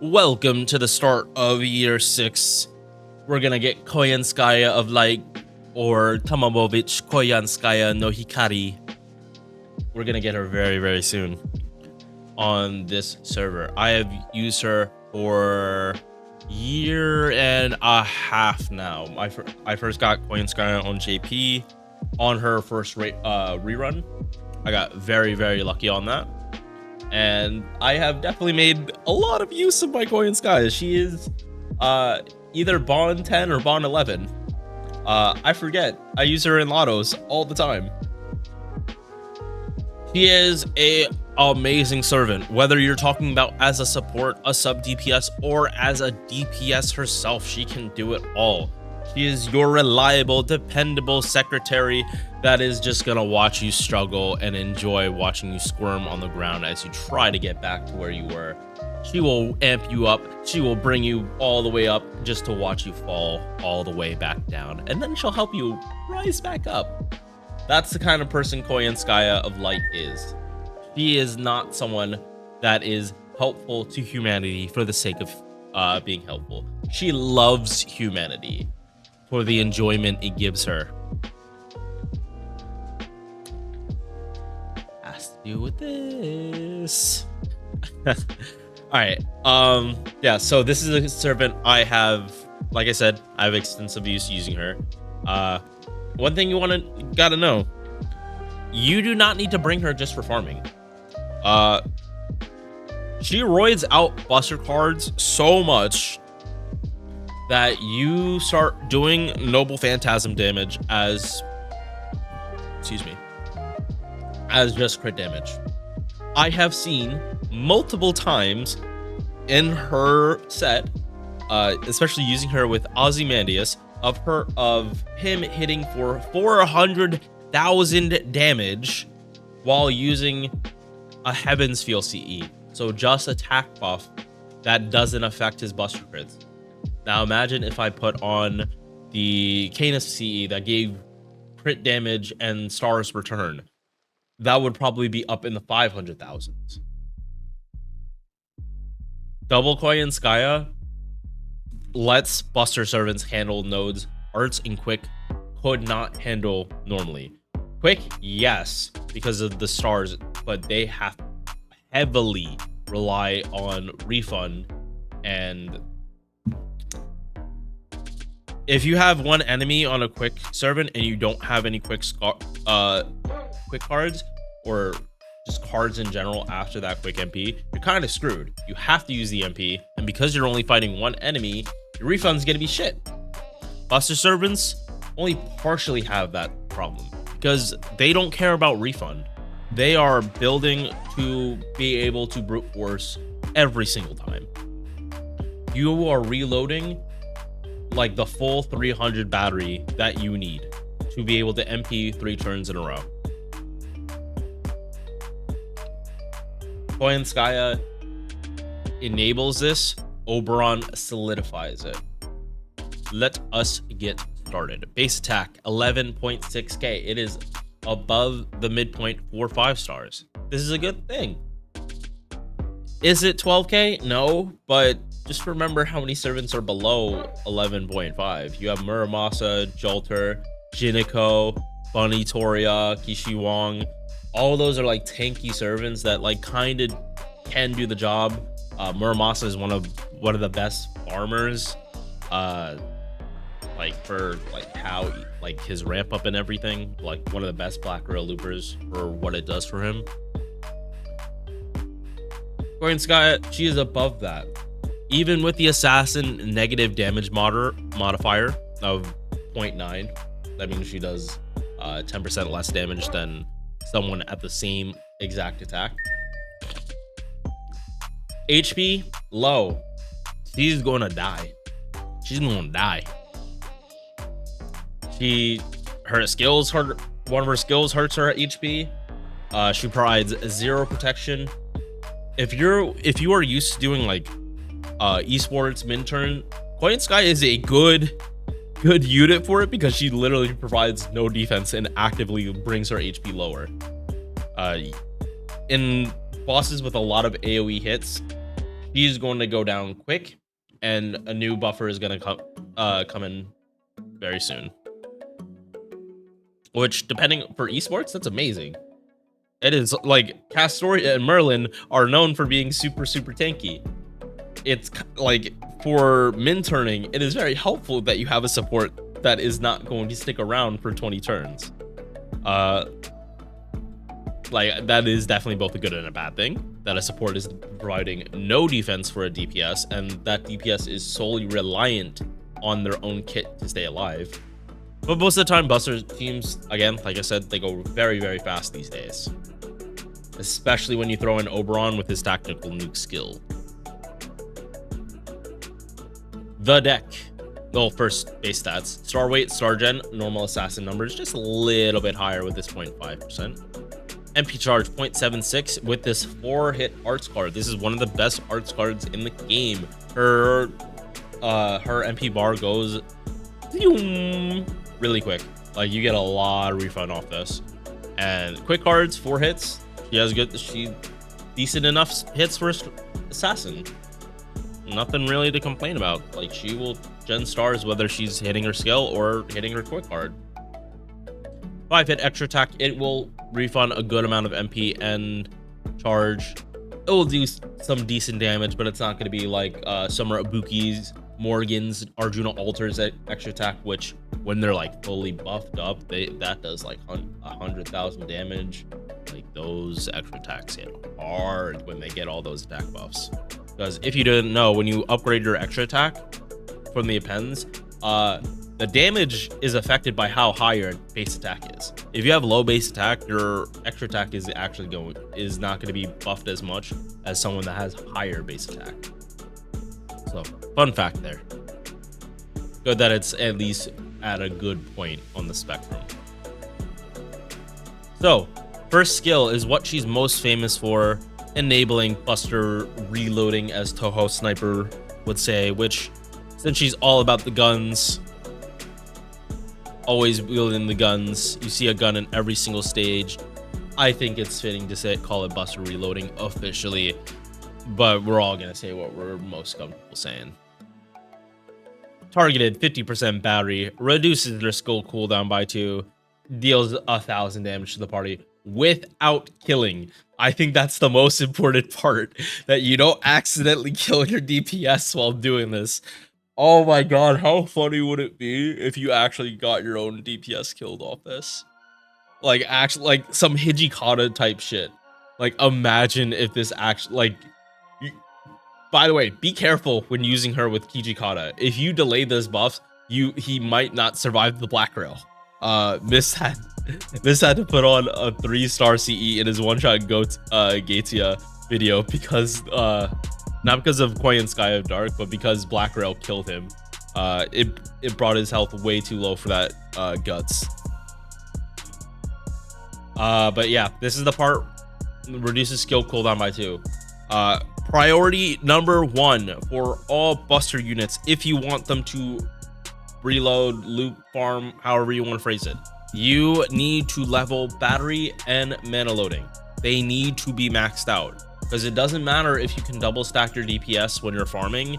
Welcome to the start of year 6. We're gonna get Koyanskaya of Light, or Tamamo Koyanskaya no Hikari. We're gonna get her very, very soon on this server. I have used her for year and a half now. I first got Koyanskaya on JP on her first rerun. I got very, very lucky on that. And I have definitely made a lot of use of my Koyanskaya. She is either Bond 10 or Bond 11. I forget. I use her in lottos all the time. She is a amazing servant, whether you're talking about as a support, a SubDPS, or as a DPS herself. She can do it all. She is your reliable, dependable secretary that is just gonna watch you struggle and enjoy watching you squirm on the ground as you try to get back to where you were. She will amp you up. She will bring you all the way up just to watch you fall all the way back down. And then she'll help you rise back up. That's the kind of person Koyanskaya of Light is. She is not someone that is helpful to humanity for the sake of being helpful. She loves humanity for the enjoyment it gives her. Has to do with this. All right. Yeah, so this is a servant I have, like I said, I have extensive use using her. One thing you gotta know, you do not need to bring her just for farming. She roids out buster cards so much that you start doing noble phantasm damage as just crit damage. I have seen multiple times in her set, especially using her with Ozymandias, of him hitting for 400,000 damage while using a Heaven's Feel CE. So just attack buff that doesn't affect his buster crits. Now imagine if I put on the Canis CE that gave crit damage and stars return. That would probably be up in the 500,000s. Double Koyanskaya lets buster servants handle nodes arts and quick could not handle normally. Quick, yes, because of the stars, but they have to heavily rely on refund. And if you have one enemy on a quick servant and you don't have any quick cards or just cards in general after that quick MP, you're kind of screwed. You have to use the MP, and because you're only fighting one enemy, your refund's gonna be shit. Buster servants only partially have that problem because they don't care about refund. They are building to be able to brute force every single time. You are reloading like the full 300 battery that you need to be able to MP 3 turns in a row. Koyanskaya enables this. Oberon solidifies it. Let us get started. Base attack 11.6k. It is above the midpoint for 5 stars. This is a good thing. Is it 12k? No, but just remember how many servants are below 11.5. You have Muramasa, Jolter, Jiniko, Bunny Toria, Kishiwong. All those are like tanky servants that like kind of can do the job. Muramasa is one of the best farmers. Like for like how like his ramp up and everything. Like one of the best Black Rail loopers for what it does for him. Koyanskaya, she is above that. Even with the assassin negative damage modifier of 0.9, that means she does 10% less damage than someone at the same exact attack. HP low. She's gonna die. She's gonna die. Her skills hurt. One of her skills hurts her HP. She provides 0 protection. If you are used to doing like esports min turn, Koyanskaya is a good unit for it because she literally provides no defense and actively brings her HP lower. In bosses with a lot of AoE hits, she's going to go down quick, and a new buffer is going to come in very soon. Which, depending for esports, that's amazing. It is like Castoria and Merlin are known for being super tanky. It's like for min turning, it is very helpful that you have a support that is not going to stick around for 20 turns. Like that is definitely both a good and a bad thing, that a support is providing no defense for a DPS, and that DPS is solely reliant on their own kit to stay alive. But most of the time, Buster teams, again, like I said, they go very fast these days, especially when you throw in Oberon with his tactical nuke skill. The deck. Well, first base stats: star weight, star gen, normal assassin numbers, just a little bit higher with this 0.5%. MP charge 0.76 with this 4-hit arts card. This is one of the best arts cards in the game. Her MP bar goes really quick. Like you get a lot of refund off this. And quick cards, 4 hits. She decent enough hits for assassin. Nothing really to complain about. Like she will gen stars whether she's hitting her skill or hitting her quick card. 5-hit extra attack. It will refund a good amount of MP and charge. It will do some decent damage, but it's not going to be like Summer Ibuki's, Morgan's, Arjuna Altars extra attack, which when they're like fully buffed up, that does like 100,000 damage. Like those extra attacks hit hard when they get all those attack buffs. Because if you didn't know, when you upgrade your extra attack from the appends, the damage is affected by how high your base attack is. If you have low base attack, your extra attack is not going to be buffed as much as someone that has higher base attack. So, fun fact there. Good that it's at least at a good point on the spectrum. So, first skill is what she's most famous for, enabling Buster reloading, as Toho Sniper would say, which, since she's all about the guns, always wielding the guns, you see a gun in every single stage, I think it's fitting to call it Buster reloading officially, but we're all gonna say what we're most comfortable saying. Targeted 50% battery, reduces their skill cooldown by 2, deals 1,000 damage to the party without killing. I think that's the most important part, that you don't accidentally kill your DPS while doing this. Oh my god, how funny would it be if you actually got your own DPS killed off this? Like, actually, like some Hijikata type shit. Like, imagine if this actually, like, by the way, be careful when using her with Hijikata. If you delay this buff, he might not survive the Black Rail. Miss had to put on a 3-star CE in his one-shot Gatia video because, not because of Koyanskaya Dark, but because Black Rail killed him. It brought his health way too low for that guts. But yeah, this is the part, reduces skill cooldown by 2. Priority number 1 for all Buster units, if you want them to reload, loop, farm, however you want to phrase it, you need to level battery and mana loading. They need to be maxed out. Because it doesn't matter if you can double stack your DPS when you're farming,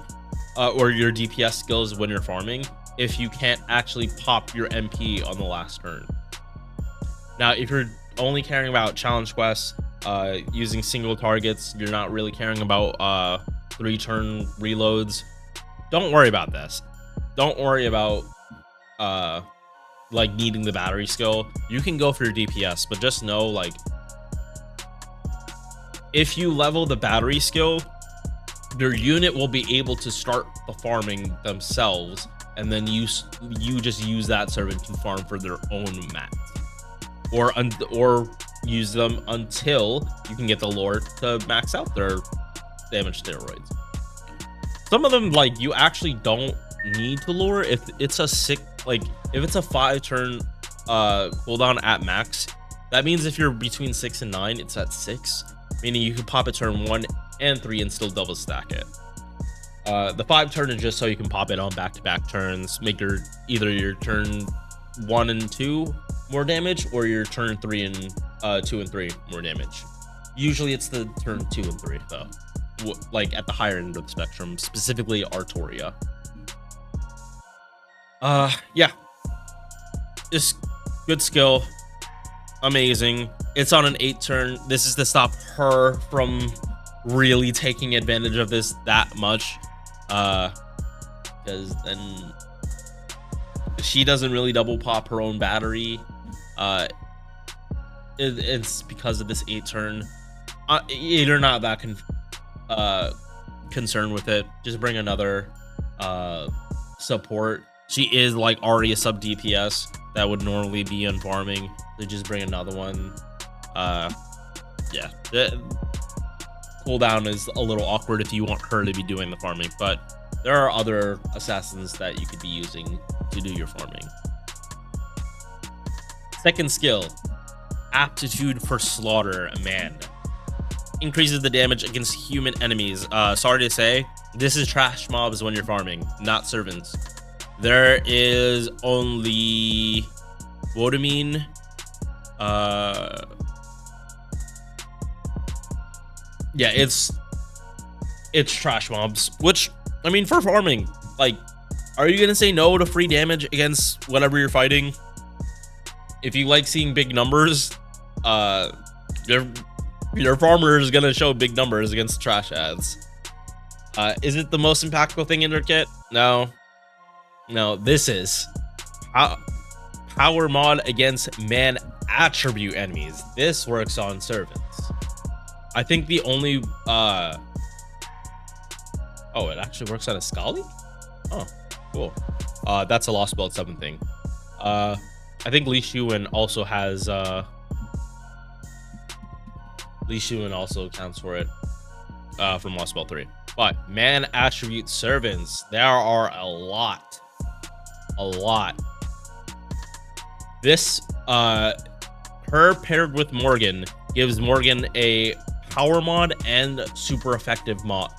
or your DPS skills when you're farming, if you can't actually pop your MP on the last turn. Now, if you're only caring about challenge quests, using single targets, you're not really caring about 3-turn reloads, don't worry about this. Don't worry about like needing the battery skill. You can go for your DPS, but just know, like, if you level the battery skill, your unit will be able to start the farming themselves, and then you just use that servant to farm for their own mats, or use them until you can get the lore to max out their damage steroids. Some of them, like, you actually don't need to lure if it's a if it's a 5-turn cooldown at max. That means if you're between 6 and 9, it's at 6. Meaning you can pop it turn 1 and 3 and still double stack it. The 5-turn is just so you can pop it on back-to-back turns, make either your turn 1 and 2 more damage, or your turn 2 and 3 more damage. Usually it's the turn 2 and 3 though. like at the higher end of the spectrum, specifically Artoria. Yeah, just good skill, amazing. It's on an 8 turn. This is to stop her from really taking advantage of this that much, because then she doesn't really double pop her own battery. It's because of this 8 turn. You're not that concerned with it. Just bring another support. She is like already a sub DPS that would normally be on farming. So just bring another one. Yeah, the cooldown is a little awkward if you want her to be doing the farming, but there are other assassins that you could be using to do your farming. Second skill, aptitude for slaughter. Man, increases the damage against human enemies. Sorry to say, this is trash mobs when you're farming, not servants. There is only Vodamine, yeah, it's trash mobs, which, I mean, for farming, like, are you gonna say no to free damage against whatever you're fighting? If you like seeing big numbers, your farmer is gonna show big numbers against trash ads. Is it the most impactful thing in your kit? No. This is power mod against man attribute enemies. This works on servants. I think the only oh, it actually works on a Scali? Oh, cool. That's a Lost Belt 7 thing. I think Li Shuwen also has Li Shuwen also accounts for it from Lost Belt 3. But man attribute servants, there are a lot. This her paired with Morgan gives Morgan a power mod and super effective mod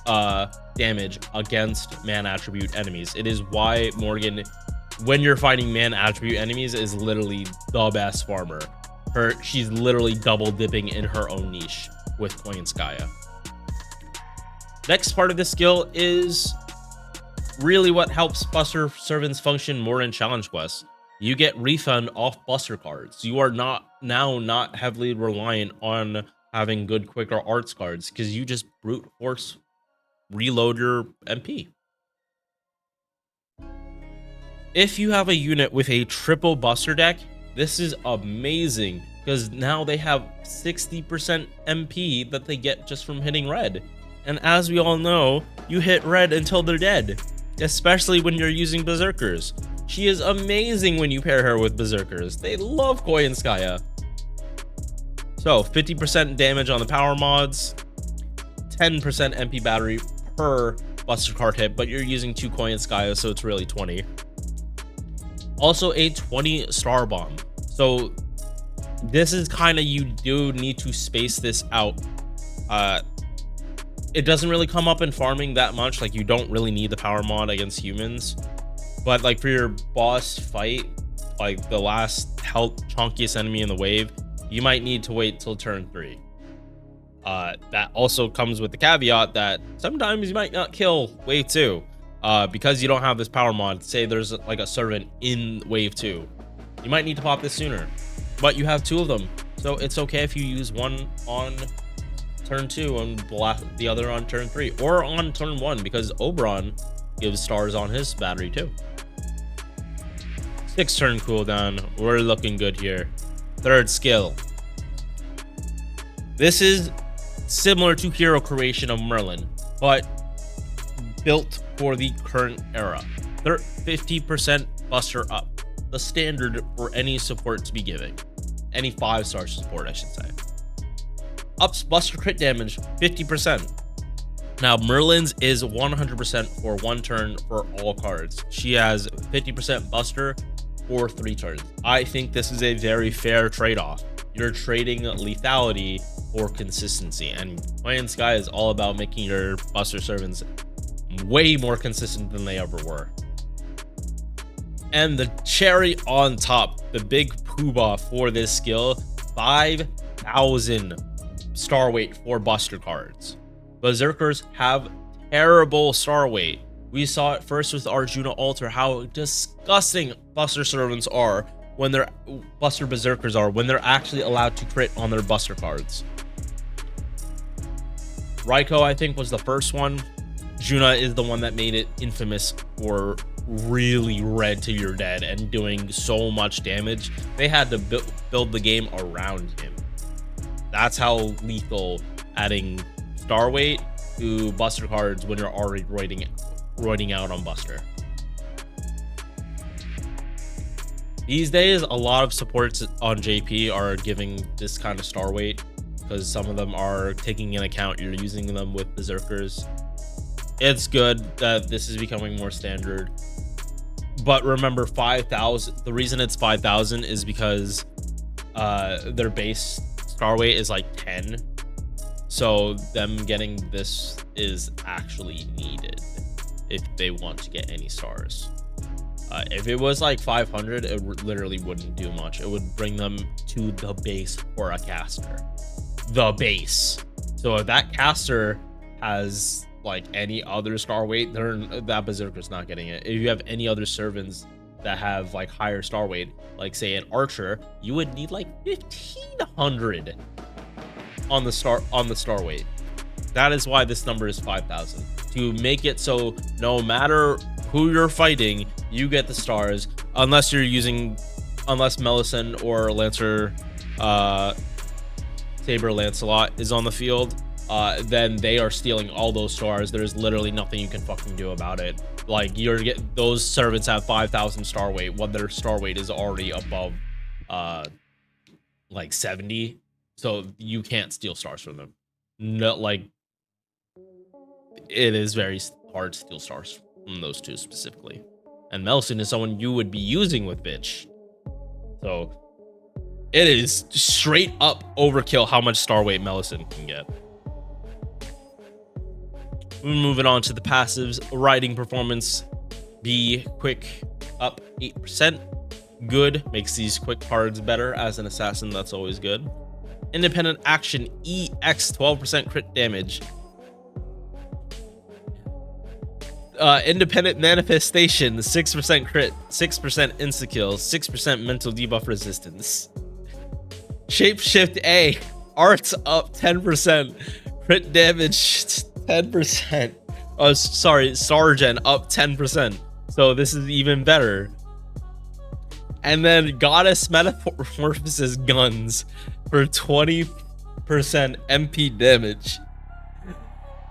damage against man attribute enemies. It is why Morgan, when you're fighting man attribute enemies, is literally the best farmer. She's literally double dipping in her own niche with Koyanskaya. Next part of this skill is really what helps Buster servants function more in challenge quests. You get refund off Buster cards. You are not heavily reliant on having good quicker arts cards because you just brute force reload your MP. If you have a unit with a triple Buster deck, this is amazing because now they have 60% MP that they get just from hitting red. And as we all know, you hit red until they're dead, especially when you're using Berserkers. She is amazing when you pair her with Berserkers. They love Koyanskaya. So 50% damage on the power mods, 10% MP battery per Buster card hit, but you're using 2 Koyanskaya, so it's really 20. Also a 20 star bomb. So this is kind of, you do need to space this out. It doesn't really come up in farming that much. Like, you don't really need the power mod against humans, but like for your boss fight, like the last chunkiest enemy in the wave, you might need to wait till turn 3. That also comes with the caveat that sometimes you might not kill wave 2 because you don't have this power mod. Say there's like a servant in wave 2, you might need to pop this sooner, but you have 2 of them, so it's okay if you use one on turn 2 and the other on turn 3 or on turn 1, because Oberon gives stars on his battery too. 6 turn cooldown. We're looking good here. Third skill. This is similar to Hero Creation of Merlin, but built for the current era. 50% Buster up, the standard for any support to be giving. Any 5-star support, I should say. Ups Buster crit damage 50%. Now Merlin's is 100% for 1 turn for all cards. She has 50% Buster for 3 turns. I think this is a very fair trade-off. You're trading lethality for consistency, and Koyanskaya is all about making your Buster servants way more consistent than they ever were. And the cherry on top, the big poobah for this skill, 5,000 star weight for Buster cards. Berserkers have terrible star weight. We saw it first with Arjuna Alter, how disgusting Buster Servants are when they're Buster Berserkers are when they're actually allowed to crit on their Buster cards. Raiko, I think, was the first one. Juna is the one that made it infamous for really red to your dead and doing so much damage. They had to build the game around him. That's how lethal adding star weight to Buster cards when you're already roiding out on Buster. These days, a lot of supports on JP are giving this kind of star weight because some of them are taking into account you're using them with Berserkers. It's good that this is becoming more standard. But remember, 5,000, the reason it's 5,000 is because their base star weight is like 10. So them getting this is actually needed if they want to get any stars. If it was like 500, it literally wouldn't do much. It would bring them to the base for a caster. The base. So if that caster has like any other star weight, that Berserker's not getting it. If you have any other servants that have like higher star weight, like say an archer, you would need like 1,500 on the star weight. That is why this number is 5,000, to make it so no matter who you're fighting, you get the stars, unless Melisande or Lancer Saber Lancelot is on the field. Then they are stealing all those stars. There's literally nothing you can fucking do about it. Like, those servants have 5,000 star weight when their star weight is already above like 70, so you can't steal stars from them. No, like, it is very hard to steal stars from those two specifically. And Melisande is someone you would be using with bitch, so it is straight up overkill how much star weight Melisande can get. Moving on to the passives. Riding performance B, quick up 8%. Good, makes these quick cards better. As an assassin, that's always good. Independent action EX, 12% crit damage. Independent manifestation, 6% crit, 6% insta kill, 6% mental debuff resistance. Shapeshift A, arts up 10%, crit damage 10%. Oh, sorry, Sargen up 10%. So this is even better. And then Goddess Metamorphosis guns for 20% MP damage.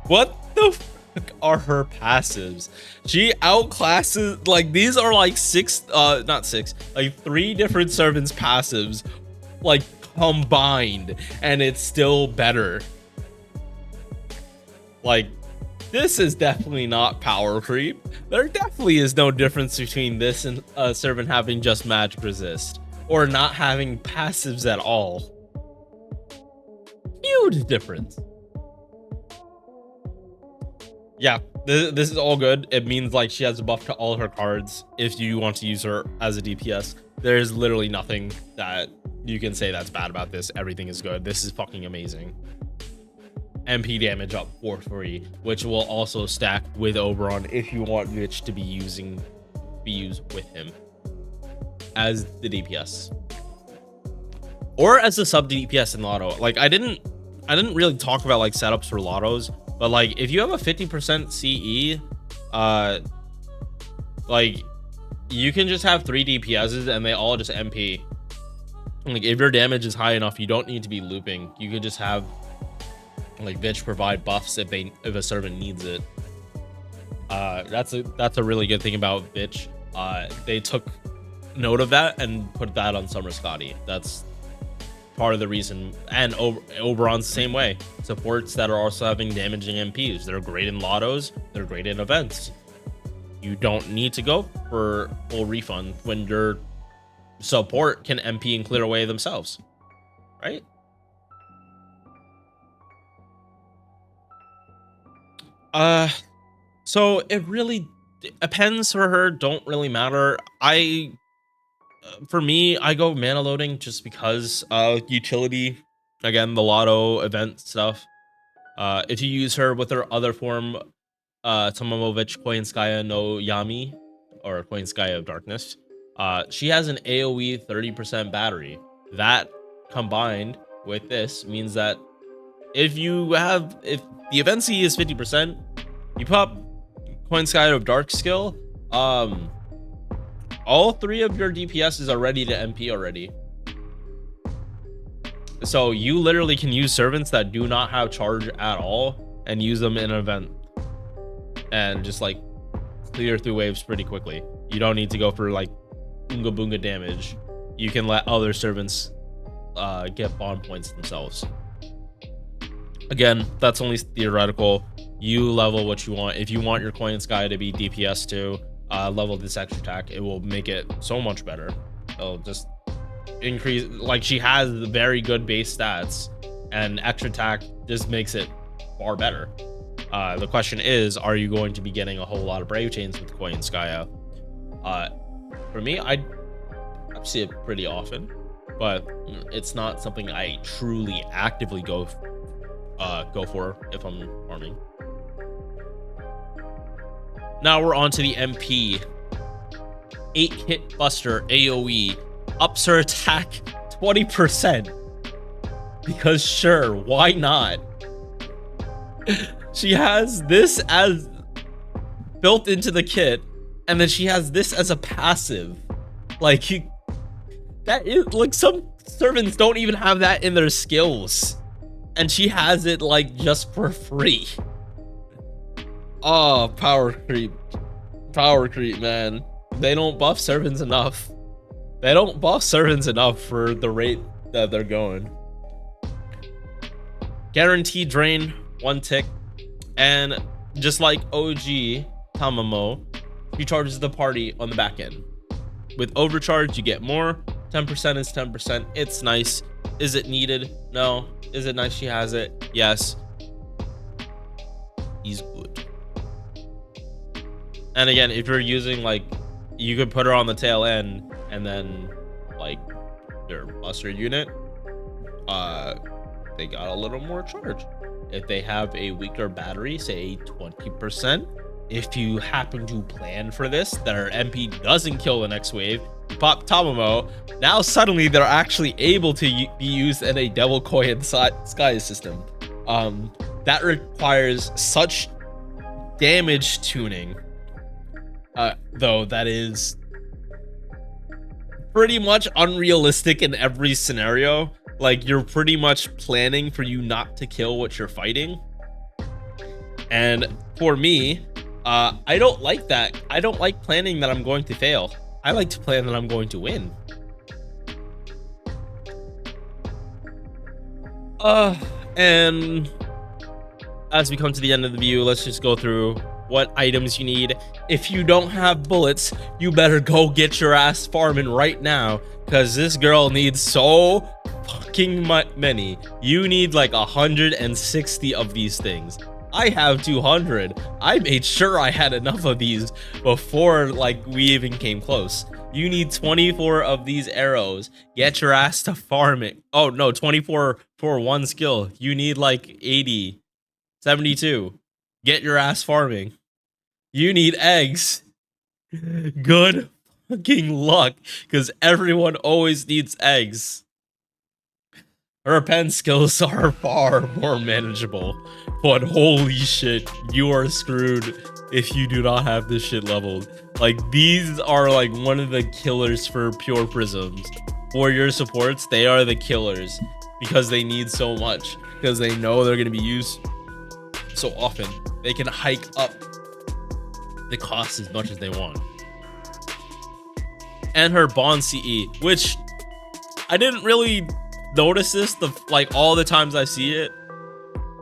What the fuck are her passives? She outclasses, like, these are like like 3 different servants passives, like, combined, and it's still better. Like, this is definitely not power creep. There definitely is no difference between this and a servant having just magic resist or not having passives at all. Huge difference. Yeah, this is all good. It means like she has a buff to all her cards if you want to use her as a DPS. There's literally nothing that you can say that's bad about this. Everything is good. This is fucking amazing. MP damage up for free, which will also stack with Oberon if you want Mitch to be used with him as the DPS or as the sub DPS in Lotto. Like, I didn't really talk about like setups for Lottos, but like if you have a 50% CE, like you can just have 3 DPSs and they all just MP. Like, if your damage is high enough, you don't need to be looping. You could just have like bitch provide buffs if a servant needs it. That's a really good thing about bitch. They took note of that and put that on Summer Scotty. That's part of the reason. And Oberon's the same way. Supports that are also having damaging MPs. They're great in lottos. They're great in events. You don't need to go for full refund when your support can MP and clear away themselves, right? So it really depends for her. Don't really matter. For me, I go mana loading just because utility. Again, the lotto event stuff. If you use her with her other form, Tamamo Koyanskaya no Yami, or Koyanskaya of Darkness, she has an AoE 30% battery. That combined with this means that if the event C is 50%, you pop Koyanskaya of Dark skill, all 3 of your DPSs are ready to MP already. So you literally can use servants that do not have charge at all and use them in an event and just like clear through waves pretty quickly. You don't need to go for like boonga boonga damage. You can let other servants get bond points themselves. Again, that's only theoretical. You level what you want. If you want your Koyanskaya to be DPS too, level this extra attack. It will make it so much better. It'll just increase, like, she has very good base stats, and extra attack just makes it far better. The question is, are you going to be getting a whole lot of brave chains with Koyanskaya? For me, I see it pretty often, but it's not something I truly actively go for if I'm farming. Now we're on to the MP. 8 hit buster AoE ups her attack 20%. Because sure, why not? She has this as built into the kit, and then she has this as a passive. Like, that is like, some servants don't even have that in their skills, and she has it like just for free. Oh, power creep, man. They don't buff servants enough. They don't buff servants enough for the rate that they're going. Guaranteed drain, 1 tick, and just like OG Tamamo, she charges the party on the back end. With overcharge, you get more. 10% is 10%. It's nice. Is it needed? No. Is it nice she has it? Yes. He's good. And again, if you're using, like, you could put her on the tail end and then like their buster unit, they got a little more charge. If they have a weaker battery, say 20%, if you happen to plan for this, that our MP doesn't kill the next wave, you pop Tamamo. Now suddenly they're actually able to be used in a Devil Koyanskaya system. That requires such damage tuning, though, that is pretty much unrealistic in every scenario. Like, you're pretty much planning for you not to kill what you're fighting. And for me, I don't like that. I don't like planning that I'm going to fail. I like to plan that I'm going to win. And as we come to the end of the view, let's just go through what items you need. If you don't have bullets, you better go get your ass farming right now, because this girl needs so fucking many. You need like 160 of these things. I have 200. I made sure I had enough of these before like we even came close. You need 24 of these arrows. Get your ass to farm it. Oh no, 24 for 1 skill. You need like 80, 72. Get your ass farming. You need eggs. Good fucking luck, because everyone always needs eggs. Her pen skills are far more manageable, but holy shit, you are screwed if you do not have this shit leveled. Like, these are like one of the killers for pure prisms. For your supports, they are the killers because they need so much, because they know they're going to be used so often. They can hike up the cost as much as they want. And her bond CE, which I didn't really notice this like all the times I see it,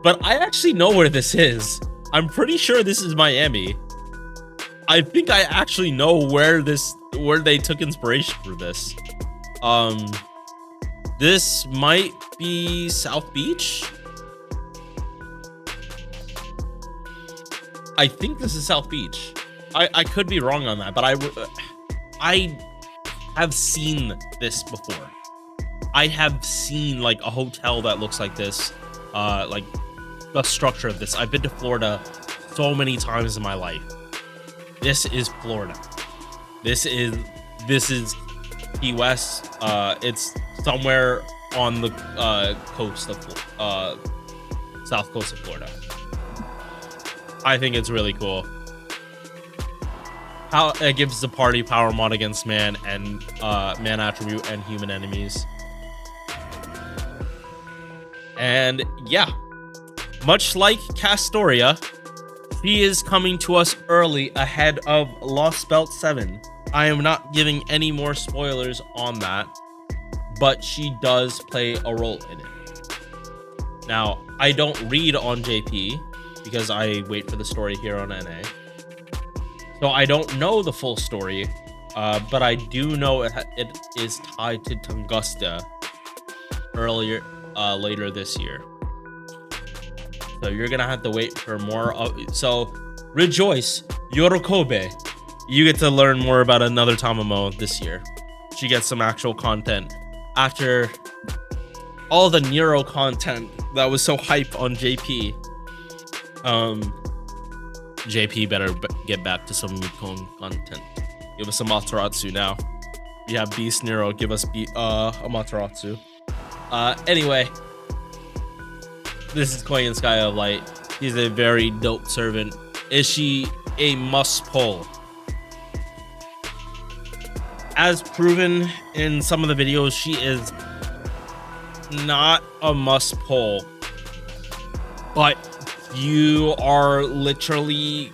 but I actually know where this is. I'm pretty sure this is Miami. I think I actually know where they took inspiration for this. This might be South Beach. I think this is South Beach. I could be wrong on that, but I have seen this before. I have seen like a hotel that looks like this, like the structure of this. I've been to Florida so many times in my life. This is Florida. This is Key West. It's somewhere on the coast of south coast of Florida. I think it's really cool. How it gives the party power mod against man and man attribute and human enemies. And yeah, much like Castoria, she is coming to us early ahead of Lost Belt 7. I am not giving any more spoilers on that, but she does play a role in it. Now, I don't read on JP because I wait for the story here on NA. So I don't know the full story, but I do know it is tied to Tunguska later this year. So you're gonna have to wait for more. So rejoice, Yorokobe. You get to learn more about another Tamamo this year. She gets some actual content after all the Nero content that was so hype on JP. JP better get back to some MIKOON content. Give us some Amaterasu now. We have Beast Nero. Give us Amaterasu. Anyway, this is Koyanskaya of Light. He's a very dope servant. Is she a must pull? As proven in some of the videos, she is not a must pull, but you are literally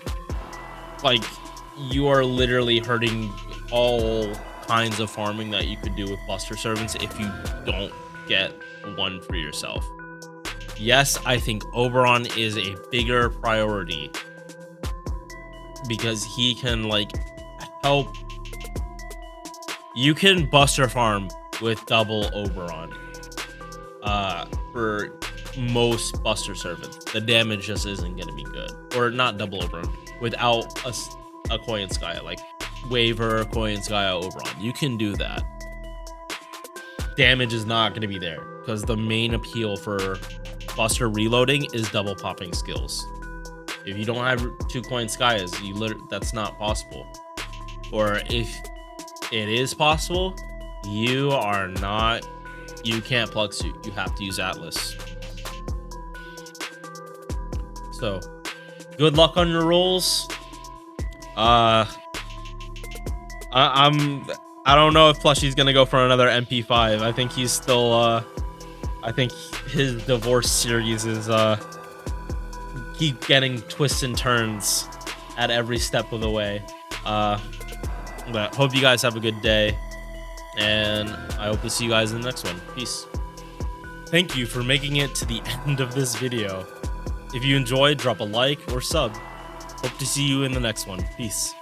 hurting all kinds of farming that you could do with Buster Servants if you don't get one for yourself. Yes, I think Oberon is a bigger priority because he can help. You can Buster farm with double Oberon for most Buster Servants. The damage just isn't going to be good. Or not double Oberon. Without a Koyanskaya, like Waver, Koyanskaya, Oberon. You can do that. Damage is not going to be there because the main appeal for Buster reloading is double popping skills. If you don't have 2 Koyanskayas, that's not possible. Or if it is possible, you can't plug suit. You have to use Atlas. So, good luck on your rolls. I don't know if Plushie's gonna go for another MP5. I think he's still I think his divorce series is keep getting twists and turns at every step of the way. But hope you guys have a good day, and I hope to see you guys in the next one. Peace. Thank you for making it to the end of this video. If you enjoyed, drop a like or sub. Hope to see you in the next one. Peace.